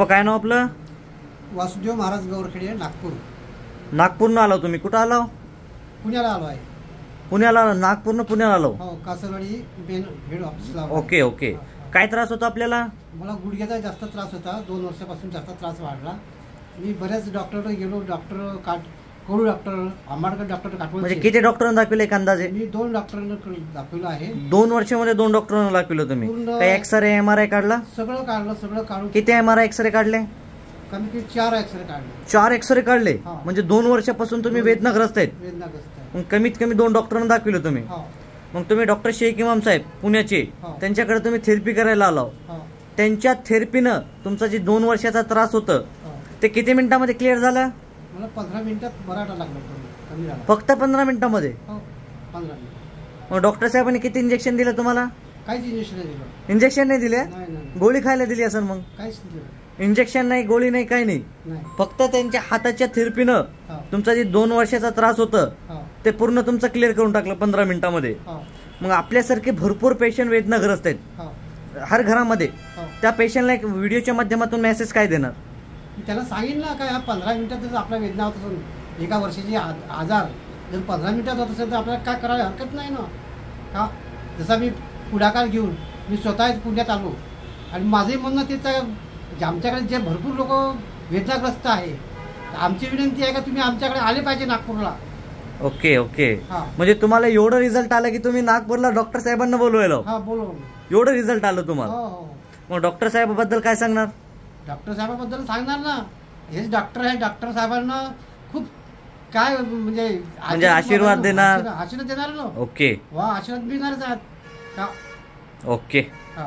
काय नाव आपलं? वासुदेव महाराज गौरखेडे, नागपूर. नागपूरनं आलो. तुम्ही कुठं आलो? पुण्याला आलो आहे. पुण्याला? नागपूरनं पुण्याला आलो. हो, कासरवाडी मेन हेड ऑफिसला. Okay okay. काय त्रास होता आपल्याला? मला गुडघ्याचा जास्त त्रास होता. 2 वर्षापासून जास्त त्रास वाढला. मी बऱ्याच डॉक्टरकडे गेलो. डॉक्टर कडू डॉक्टर, आंबाडकर डॉक्टर काटवल. म्हणजे किती डॉक्टरांना दाखवले एक अंदाजे? मी 2 डॉक्टरांना दाखवलं आहे. 2 वर्षामध्ये 2 डॉक्टरांना दाखवलं तुम्ही? काही एक्सरे एमआरआय काढला? सगळं काढलं. सगळं काढून किती एमआरआय एक्सरे काढले? कमी कमी 4 एक्सरे काढले. 4 एक्सरे काढले? म्हणजे 2 वर्षापासून तुम्ही वेदनाग्रस्त आहेत. वेदनाग्रस्त आहे. मग कमीत कमी 2 डॉक्टरांना दाखवलं तुम्ही. मग तुम्ही डॉक्टर शेख इमाम साहेब पुण्याचे, त्यांच्याकडे तुम्ही थेरपी करायला आलो. त्यांच्या थेरपीनं तुमचा जे 2 वर्षाचा त्रास होतं ते किती मिनिटांमध्ये क्लिअर झालं? मला 15 मिनिटात बराटा लागला. कमी झाला. फक्त 15 मिनिटांमध्ये? 15 मिनिट. मग डॉक्टर साहेबांनी किती इंजेक्शन दिलं तुम्हाला? काहीच इंजेक्शन नाही दिलं. इंजेक्शन नाही दिले? नाही. गोळी खायला दिली असेल? मग काहीच दिलं. इंजेक्शन नाही, गोळी नाही, काही नाही. फक्त त्यांच्या हाताच्या थेरपीनं तुमचा जे 2 वर्षाचा त्रास होतं ते पूर्ण तुमचं क्लिअर करून टाकलं 15 मिनिटांमध्ये. मग आपल्यासारखे भरपूर पेशंट वेदनाग्रस्त आहेत हर घरामध्ये. त्या पेशंटला एक व्हिडिओच्या माध्यमातून मेसेज काय देणार? त्याला सांगितलं का ह्या 15 मिनिटातच आपला वेदना होत असेल, एका वर्षाची आजार जर 15 मिनिटात होत असेल तर आपल्याला काय करायला हरकत नाही ना. का जसा मी पुढाकार घेऊन मी स्वतः पुण्यात आलो आणि माझंही म्हणणं तेच आहे. आमच्याकडे जे भरपूर लोक वेदनाग्रस्त आहे, आमची विनंती आहे का तुम्ही आमच्याकडे आले पाहिजे नागपूरला. Okay okay. म्हणजे तुम्हाला एवढं रिझल्ट आलं की तुम्ही नागपूरला डॉक्टर साहेबांना बोलवायला? हा, बोलवलं. एवढं रिझल्ट आलं तुम्हाला? हो. मग डॉक्टर साहेबाबद्दल काय सांगणार? डॉक्टर साहेबाबद्दल सांगणार ना, हेच डॉक्टर आहे. डॉक्टर साहेबांना खूप काय म्हणजे आशीर्वाद देणार. आशीर्वाद देणार ना. ओके. वा, आशीर्वाद देणारच आहात का? ओके. हा.